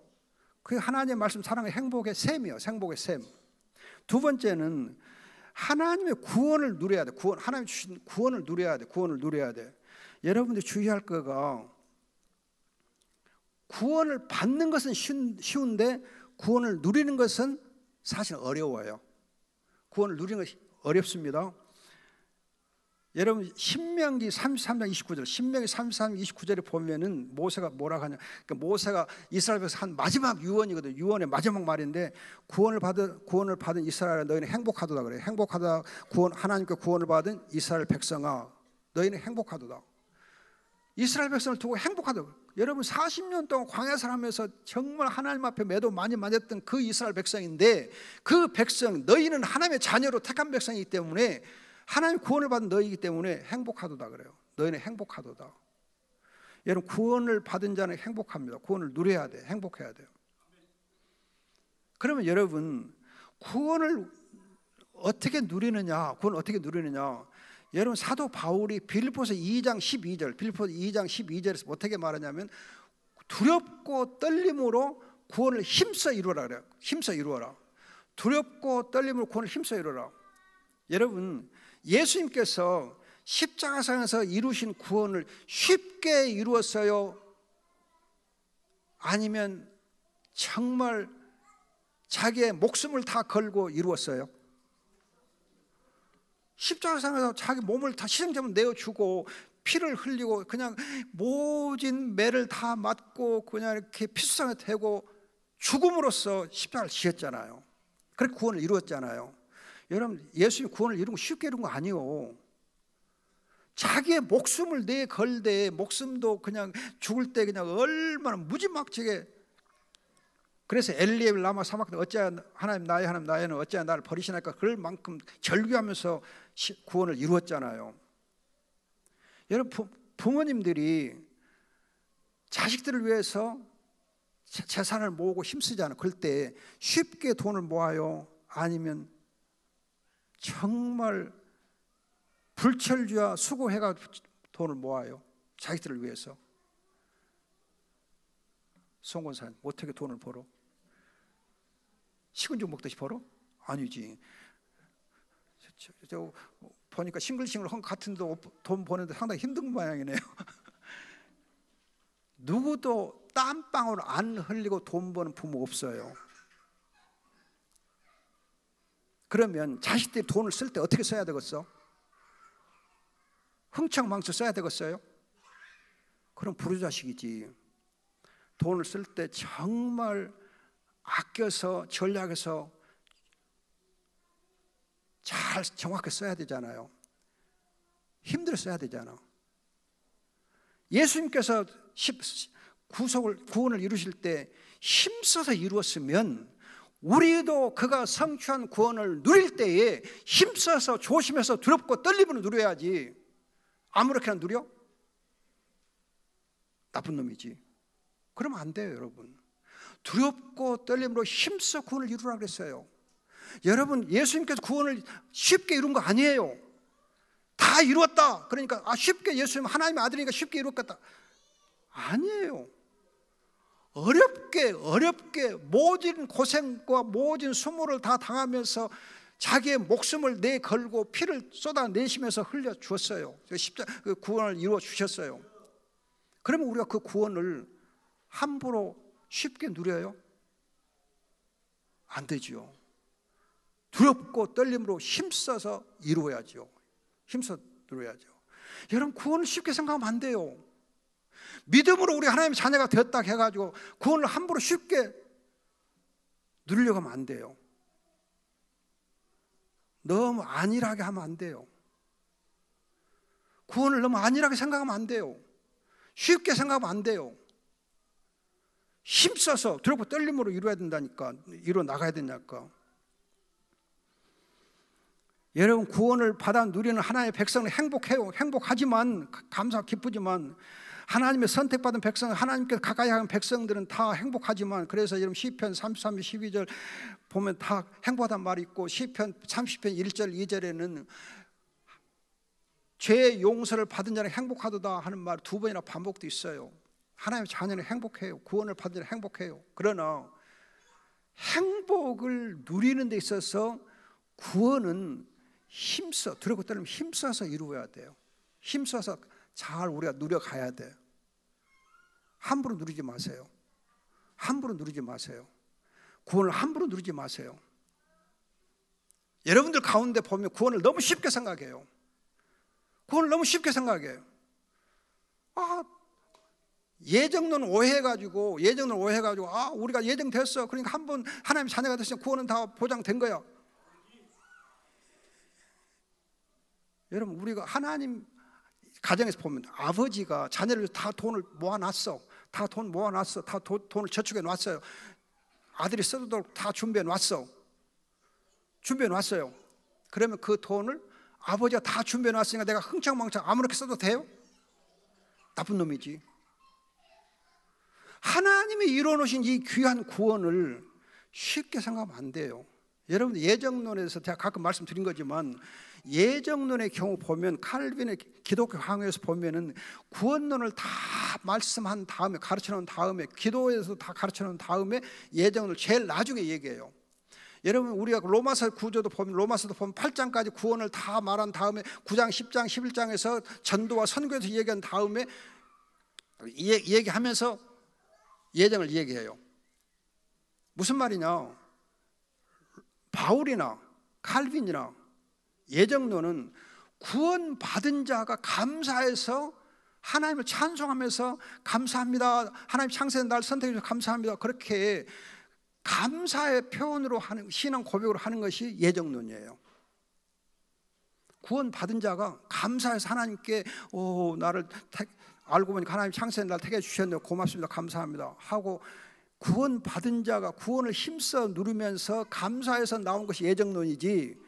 그 하나님의 말씀 사랑의 행복의 셈이에요. 행복의 셈. 두 번째는 하나님의 구원을 누려야 돼. 하나님 주신 구원을 누려야 돼. 구원을 누려야 돼. 여러분들이 주의할 거가 구원을 받는 것은 쉬운데 구원을 누리는 것은 사실 어려워요. 구원을 누리는 것이 어렵습니다. 여러분 신명기 33장 29절, 신명기 33장 29절에 보면은 모세가 뭐라고 하냐? 그러니까 모세가 이스라엘 백성 한 마지막 유언이거든. 유언의 마지막 말인데 구원을 받은 이스라엘 너희는 행복하도다 그래. 행복하다. 하나님께 구원을 받은 이스라엘 백성아, 너희는 행복하도다. 이스라엘 백성을 두고 행복하다. 여러분 40년 동안 광야 살면서 정말 하나님 앞에 매도 많이 맞았던 그 이스라엘 백성인데, 그 백성, 너희는 하나님의 자녀로 택한 백성이기 때문에, 하나님 구원을 받은 너희이기 때문에 행복하도다 그래요. 너희는 행복하도다. 여러분 구원을 받은 자는 행복합니다. 구원을 누려야 돼. 행복해야 돼요. 그러면 여러분 구원을 어떻게 누리느냐? 구원 어떻게 누리느냐? 여러분 사도 바울이 빌립보서 2장 12절, 빌립보서 2장 12절에서 어떻게 말하냐면, 두렵고 떨림으로 구원을 힘써 이루어라 그래요. 힘써 이루어라. 두렵고 떨림으로 구원을 힘써 이루어라. 여러분 예수님께서 십자가상에서 이루신 구원을 쉽게 이루었어요? 아니면 정말 자기의 목숨을 다 걸고 이루었어요? 십자가상에서 자기 몸을 다 희생제물 내어주고 피를 흘리고 그냥 모진 매를 다 맞고 그냥 이렇게 피수상에 태고 죽음으로써 십자가를 지었잖아요. 그렇게 구원을 이루었잖아요. 여러분 예수님 구원을 이룬 거 쉽게 이룬 거 아니에요. 자기의 목숨을 내걸되, 목숨도 그냥 죽을 때 그냥 얼마나 무지막지하게, 그래서 엘리엘 라마 사막에 어찌하여 하나님 나의 하나님 나의는 어찌하여 나를 버리시나이까, 그럴 만큼 절규하면서 구원을 이루었잖아요. 여러분 부모님들이 자식들을 위해서 재산을 모으고 힘쓰잖아요. 그럴 때 쉽게 돈을 모아요? 아니면 정말 불철주야 수고해가 돈을 모아요? 자기들을 위해서. 송 권사님 어떻게 돈을 벌어? 식은죽 먹듯이 벌어? 아니지. 저 보니까 싱글싱글 한 같은 돈 버는데 상당히 힘든 모양이네요. 누구도 땀방울 안 흘리고 돈 버는 부모 없어요. 그러면 자식들이 돈을 쓸 때 어떻게 써야 되겠어? 흥청망청 써야 되겠어요? 그럼 부르자식이지. 돈을 쓸 때 정말 아껴서 전략해서 잘 정확하게 써야 되잖아요. 힘들어 써야 되잖아. 예수님께서 구원을 이루실 때 힘써서 이루었으면, 우리도 그가 성취한 구원을 누릴 때에 힘써서 조심해서 두렵고 떨림으로 누려야지. 아무렇게나 누려? 나쁜 놈이지. 그러면 안 돼요, 여러분. 두렵고 떨림으로 힘써 구원을 이루라 그랬어요. 여러분 예수님께서 구원을 쉽게 이룬 거 아니에요. 다 이루었다. 그러니까 쉽게 예수님 하나님의 아들이니까 쉽게 이루었겠다. 아니에요. 어렵게 모든 고생과 모든 수모를 다 당하면서 자기의 목숨을 내걸고 피를 쏟아내시면서 흘려 주었어요. 그 구원을 이루어 주셨어요. 그러면 우리가 그 구원을 함부로 쉽게 누려요? 안 되죠. 두렵고 떨림으로 힘써서 이루어야죠. 힘써 누려야죠. 여러분 구원을 쉽게 생각하면 안 돼요. 믿음으로 우리 하나님의 자녀가 되었다 해가지고 구원을 함부로 쉽게 누리려고 하면 안 돼요. 너무 안일하게 하면 안 돼요. 구원을 너무 안일하게 생각하면 안 돼요. 쉽게 생각하면 안 돼요. 힘써서 두렵고 떨림으로 이루어야 된다니까. 이루어 나가야 된다니까. 여러분 구원을 받아 누리는 하나님의 백성은 행복해요. 행복하지만, 감사하고 기쁘지만, 하나님의 선택받은 백성, 하나님께 가까이 하는 백성들은 다 행복하지만, 그래서 여러분 시편 33편 12절 보면 다 행복하단 말이 있고, 시편 30편 1절 2절에는 죄의 용서를 받은 자는 행복하도다 하는 말 두 번이나 반복도 있어요. 하나님의 자녀는 행복해요. 구원을 받은 자는 행복해요. 그러나 행복을 누리는 데 있어서 구원은 두렵고 떨리면 힘써서 이루어야 돼요. 힘써서 잘 우리가 누려가야 돼요. 함부로 누리지 마세요. 함부로 누리지 마세요. 구원을 함부로 누리지 마세요. 여러분들 가운데 보면 구원을 너무 쉽게 생각해요. 구원을 너무 쉽게 생각해요. 예정론 오해해가지고 우리가 예정됐어. 그러니까 한 번 하나님 자녀가 됐으면 구원은 다 보장된 거야. 여러분 우리가 하나님 가정에서 보면 아버지가 자녀를 다 돈을 모아놨어. 다 돈 모아놨어. 다 돈을 저축해 놨어요. 아들이 쓰도록 다 준비해 놨어. 준비해 놨어요. 그러면 그 돈을 아버지가 다 준비해 놨으니까 내가 흥청망청 아무렇게 써도 돼요? 나쁜 놈이지. 하나님이 이뤄놓으신 이 귀한 구원을 쉽게 생각하면 안 돼요. 여러분, 예정론에서 제가 가끔 말씀드린 거지만 예정론의 경우 보면 칼빈의 기독교 강요에서 보면은 구원론을 다 말씀한 다음에 가르쳐 놓은 다음에 기도에서 다 가르쳐 놓은 다음에 예정론을 제일 나중에 얘기해요. 여러분, 우리가 로마서 구조도 보면 로마서도 보면 8장까지 구원을 다 말한 다음에 9장, 10장, 11장에서 전도와 선교에서 얘기한 다음에 얘기하면서 예정을 얘기해요. 무슨 말이냐? 바울이나 칼빈이나 예정론은 구원받은 자가 감사해서 하나님을 찬송하면서 감사합니다, 하나님 창세된 날 선택해 주셔서 감사합니다, 그렇게 감사의 표현으로 하는, 신앙 고백으로 하는 것이 예정론이에요. 구원받은 자가 감사해서 하나님께 나를 알고 보니까 하나님 창세된 날 택해 주셨네요, 고맙습니다, 감사합니다 하고 구원받은 자가 구원을 힘써 누리면서 감사해서 나온 것이 예정론이지,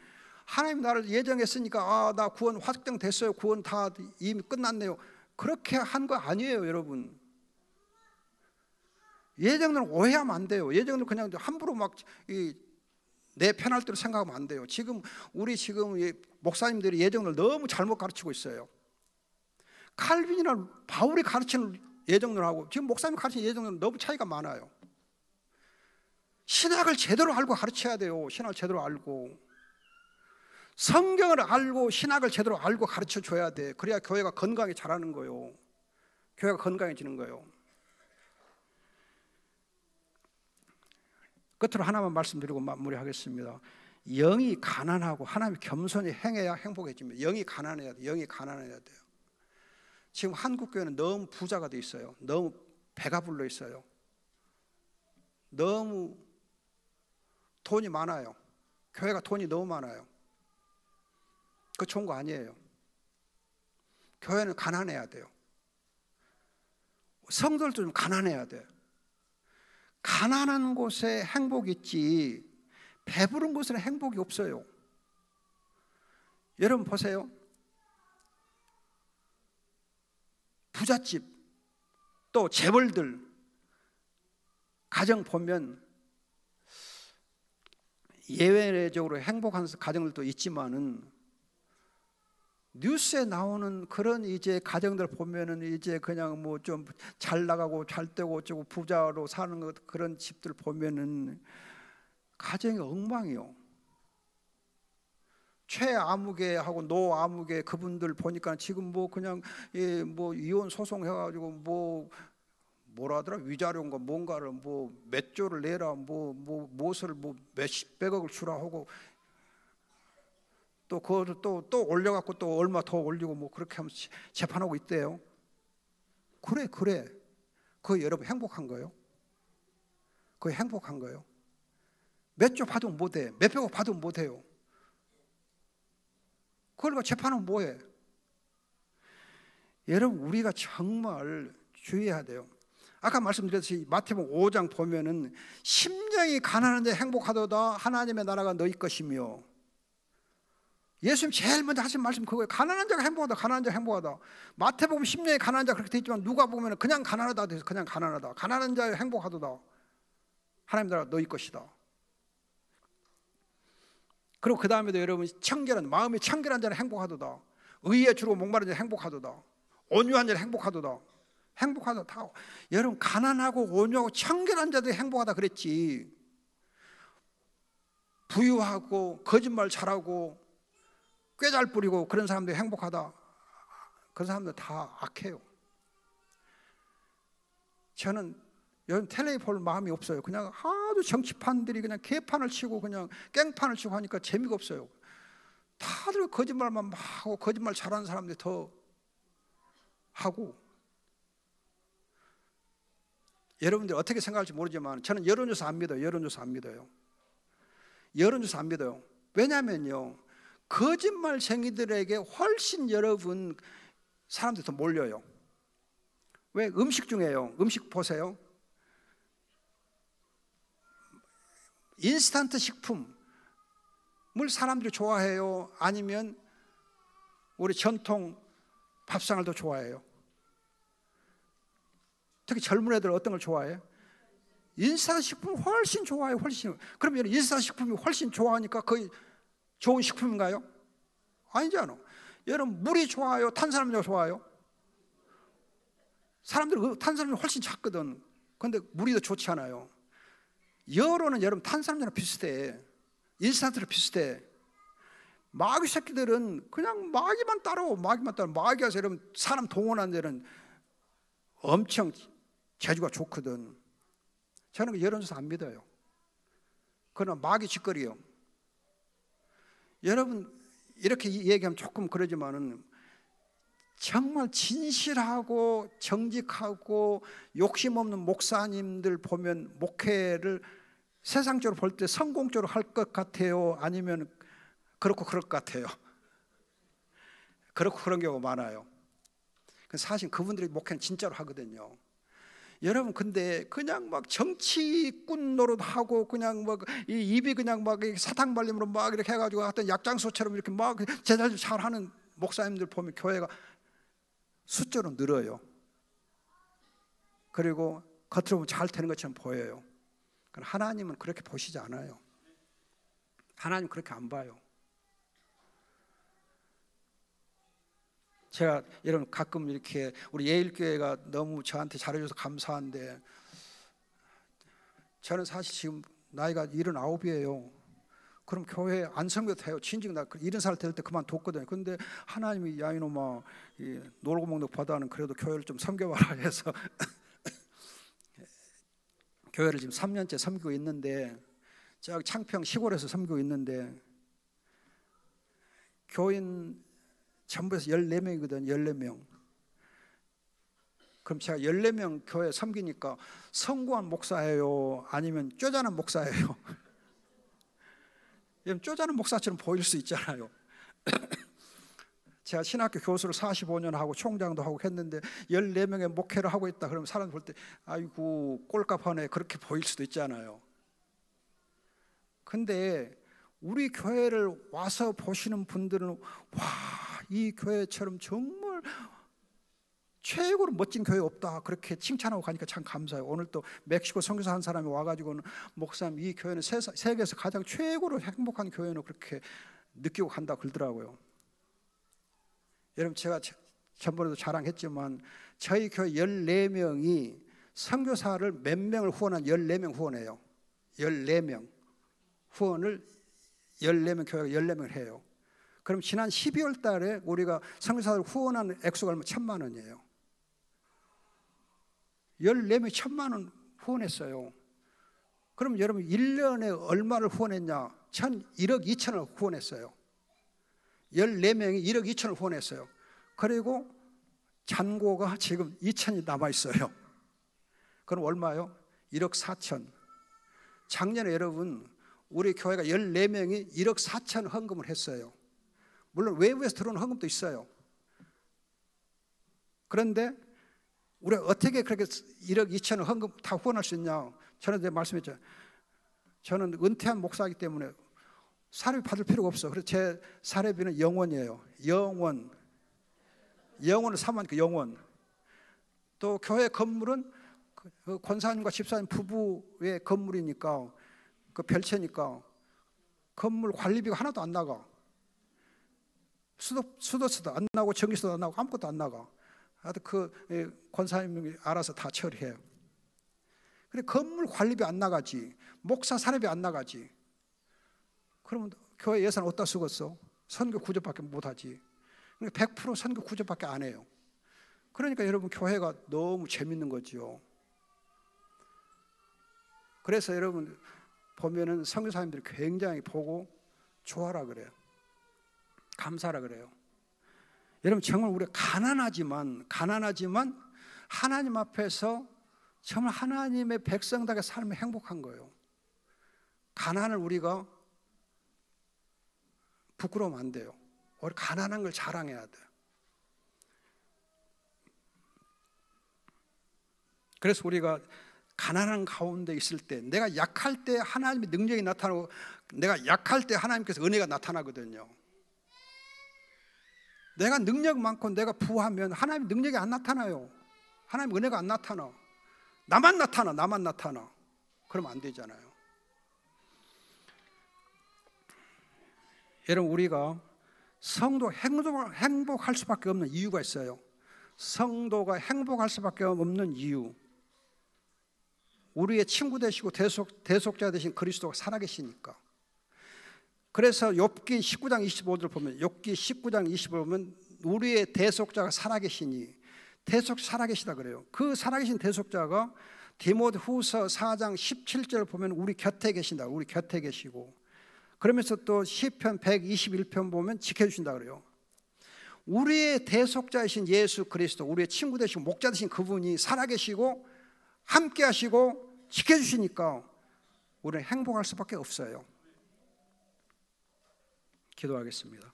하나님 나를 예정했으니까 나 구원 확정됐어요, 구원 다 이미 끝났네요, 그렇게 한 거 아니에요. 여러분, 예정론을 오해하면 안 돼요. 예정론 그냥 함부로 막 내 편할 대로 생각하면 안 돼요. 우리 목사님들이 예정론을 너무 잘못 가르치고 있어요. 칼빈이나 바울이 가르치는 예정론하고 지금 목사님 가르치는 예정론은 너무 차이가 많아요. 신학을 제대로 알고 가르쳐야 돼요. 신학을 제대로 알고 성경을 알고 신학을 제대로 알고 가르쳐 줘야 돼. 그래야 교회가 건강히 자라는 거예요. 교회가 건강해지는 거예요. 끝으로 하나만 말씀드리고 마무리하겠습니다. 영이 가난하고 하나님 겸손히 행해야 행복해집니다. 영이 가난해야 돼요. 영이 가난해야 돼요. 지금 한국 교회는 너무 부자가 돼 있어요. 너무 배가 불러 있어요. 너무 돈이 많아요. 교회가 돈이 너무 많아요. 그거 좋은 거 아니에요. 교회는 가난해야 돼요. 성도들도 좀 가난해야 돼요. 가난한 곳에 행복이 있지 배부른 곳에는 행복이 없어요. 여러분 보세요. 부잣집 또 재벌들 가정 보면 예외적으로 행복한 가정들도 있지만은 뉴스에 나오는 그런 이제 가정들 보면은 이제 그냥 뭐 좀 잘 나가고 잘 되고 어쩌고 부자로 사는 것, 그런 집들 보면은 가정이 엉망이요. 최아무개하고 노아무개 그분들 보니까 지금 뭐 그냥 뭐 이혼 소송 해가지고 뭐라 하더라, 위자료인가 뭔가를 뭐 몇 조를 내라, 무엇을 뭐 몇백억을 주라 하고 또 그거를 또 올려갖고 또 얼마 더 올리고 뭐 그렇게 하면서 재판하고 있대요. 그래 그거 여러분 행복한 거예요? 그거 행복한 거예요? 몇 조 받으면 못해, 몇백억 받으면 못해요. 그걸 재판하면 뭐해? 여러분, 우리가 정말 주의해야 돼요. 아까 말씀드렸듯이 마태복음 5장 보면은 심령이 가난한 자 행복하도다, 하나님의 나라가 너희 것이며. 예수님 제일 먼저 하신 말씀 그거예요. 가난한 자가 행복하다, 가난한 자가 행복하다. 마태복음 10년에 가난한 자 그렇게 돼 있지만 누가 보면 그냥 가난하다 돼서 그냥 가난하다. 가난한 자 행복하도다, 하나님 나라가 너희 것이다. 그리고 그 다음에도 여러분, 청결한 마음이 청결한 자는 행복하도다, 의에 주로 목마른 자는 행복하도다, 온유한 자는 행복하도다. 행복하다. 다 여러분, 가난하고 온유하고 청결한 자들이 행복하다 그랬지, 부유하고 거짓말 잘하고 꾀잘 부리고 그런 사람들이 행복하다, 그런 사람들 다 악해요. 저는 요즘 텔레비 볼 마음이 없어요. 그냥 하도 정치판들이 그냥 개판을 치고 그냥 깽판을 치고 하니까 재미가 없어요. 다들 거짓말만 막 하고 거짓말 잘하는 사람들이 더 하고. 여러분들 어떻게 생각할지 모르지만 저는 여론조사 안 믿어요. 여론조사 안 믿어요. 여론조사 안 믿어요. 왜냐면요, 거짓말쟁이들에게 훨씬 여러분 사람들이 더 몰려요. 왜 음식 중에요. 음식 보세요. 인스턴트 식품을 사람들이 좋아해요? 아니면 우리 전통 밥상을 더 좋아해요? 특히 젊은 애들 어떤 걸 좋아해요? 인스턴트 식품을 훨씬 좋아해요. 훨씬. 그러면 인스턴트 식품이 훨씬 좋아하니까 거의 좋은 식품인가요? 아니잖아. 여러분 물이 좋아요? 탄산음료가 좋아요? 사람들은 탄산음료 훨씬 작거든. 그런데 물이 더 좋지 않아요. 여론은 여러분 탄산음료랑 비슷해. 인스턴트랑 비슷해. 마귀 새끼들은 그냥 마귀만 따라오. 마귀가 여러분 사람 동원한 데는 엄청 재주가 좋거든. 저는 그 여론조사 안 믿어요. 그러나 마귀 짓거리요. 여러분 이렇게 얘기하면 조금 그러지만은 정말 진실하고 정직하고 욕심 없는 목사님들 보면 목회를 세상적으로 볼 때 성공적으로 할 것 같아요? 아니면 그렇고 그럴 것 같아요? 그렇고 그런 경우가 많아요. 사실 그분들이 목회는 진짜로 하거든요. 여러분 근데 그냥 막 정치꾼 노릇하고 그냥 막 이 입이 그냥 막 사탕 발림으로 막 이렇게 해가지고 어떤 약장소처럼 이렇게 막 제자들 잘하는 목사님들 보면 교회가 숫자로 늘어요. 그리고 겉으로 보면 잘 되는 것처럼 보여요. 하나님은 그렇게 보시지 않아요. 하나님 그렇게 안 봐요. 제가 여러분 가끔 이렇게 우리 예일교회가 너무 저한테 잘해줘서 감사한데 저는 사실 지금 나이가 79이에요. 그럼 교회 안 섬겨도 돼요. 진즉 나 70살 될 때 그만뒀거든요. 근데 하나님이 야 이놈아 놀고 먹는 것보다는 그래도 교회를 좀 섬겨봐라 해서 교회를 지금 3년째 섬기고 있는데 저기 창평 시골에서 섬기고 있는데 교인 전부 해서 14명이거든. 14명. 그럼 제가 14명 교회 섬기니까 성공한 목사예요? 아니면 쪼잔한 목사예요? 쪼잔한 목사처럼 보일 수 있잖아요. 제가 신학교 교수를 45년 하고 총장도 하고 했는데 14명의 목회를 하고 있다 그러면 사람 볼 때 아이고 꼴값하네 그렇게 보일 수도 있잖아요. 근데 우리 교회를 와서 보시는 분들은 와, 이 교회처럼 정말 최고로 멋진 교회 없다 그렇게 칭찬하고 가니까 참 감사해요. 오늘 또 멕시코 선교사 한 사람이 와가지고는 목사님 이 교회는 세계에서 가장 최고로 행복한 교회는 그렇게 느끼고 간다 그러더라고요. 여러분 제가 전번에도 자랑했지만 저희 교회 14명이 선교사를 몇 명을 후원한 14명 후원해요. 14명 후원을 14명 교회가 14명을 해요. 그럼 지난 12월 달에 우리가 선교사를 후원한 액수가 얼마 1,000만 원이에요. 14명이 1,000만 원 후원했어요. 그럼 여러분 1년에 얼마를 후원했냐? 1억 2천을 후원했어요. 14명이 1억 2천을 후원했어요. 그리고 잔고가 지금 2천이 남아있어요. 그럼 얼마요? 1억 4천. 작년에 여러분 우리 교회가 14명이 1억 4천 헌금을 했어요. 물론 외부에서 들어오는 헌금도 있어요. 그런데 우리가 어떻게 그렇게 1억 2천을 헌금 다 후원할 수 있냐? 저는 이제 말씀했죠. 저는 은퇴한 목사이기 때문에 사례비 받을 필요가 없어. 그래서 제 사례비는 영원이에요. 영원을 삼으니까 영원. 또 교회 건물은 그 권사님과 집사님 부부의 건물이니까 그 별채니까 건물 관리비가 하나도 안 나가. 수도세도 안 나고 전기세도 안 나고 아무것도 안 나가. 하여튼 그 권사님이 알아서 다 처리해요. 근데 건물 관리비 안 나가지. 목사 사례비 안 나가지. 그러면 교회 예산 어디다 쓰겠어? 선교 구조밖에 못하지. 100% 선교 구조밖에 안 해요. 그러니까 여러분 교회가 너무 재밌는 거죠. 그래서 여러분 보면은 선교사님들이 굉장히 보고 좋아라 그래요. 감사라 그래요. 여러분 정말 우리가 가난하지만 하나님 앞에서 정말 하나님의 백성답게 살면 행복한 거예요. 가난을 우리가 부끄러우면 안 돼요. 우리 가난한 걸 자랑해야 돼요. 그래서 우리가 가난한 가운데 있을 때, 내가 약할 때 하나님의 능력이 나타나고, 내가 약할 때 하나님께서 은혜가 나타나거든요. 내가 능력 많고 내가 부하면 하나님의 능력이 안 나타나요. 하나님의 은혜가 안 나타나. 나만 나타나. 그러면 안 되잖아요. 여러분, 우리가 성도 행복할 수밖에 없는 이유가 있어요. 성도가 행복할 수밖에 없는 이유, 우리의 친구 되시고 대속자 되신 그리스도가 살아계시니까. 그래서 욥기 19장 25절을 보면, 욥기 19장 25절 보면 우리의 대속자가 살아계시니, 살아계시다 그래요. 그 살아계신 대속자가 디모데후서 4장 17절을 보면 우리 곁에 계신다. 우리 곁에 계시고, 그러면서 또 시편 121편 보면 지켜주신다 그래요. 우리의 대속자이신 예수 그리스도, 우리의 친구 되시고 목자 되신 그분이 살아계시고 함께 하시고 지켜주시니까 우리는 행복할 수밖에 없어요. 기도하겠습니다.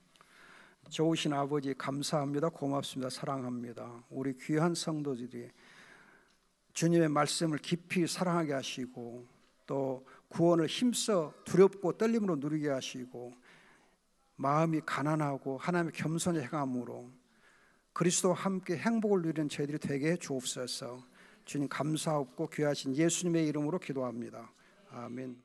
좋으신 아버지, 감사합니다. 고맙습니다. 사랑합니다. 우리 귀한 성도들이 주님의 말씀을 깊이 사랑하게 하시고, 또 구원을 힘써 두렵고 떨림으로 누리게 하시고, 마음이 가난하고 하나님의 겸손의 행함으로 그리스도와 함께 행복을 누리는 저희들이 되게 해 주옵소서. 주님 감사하고 귀하신 예수님의 이름으로 기도합니다. 아멘.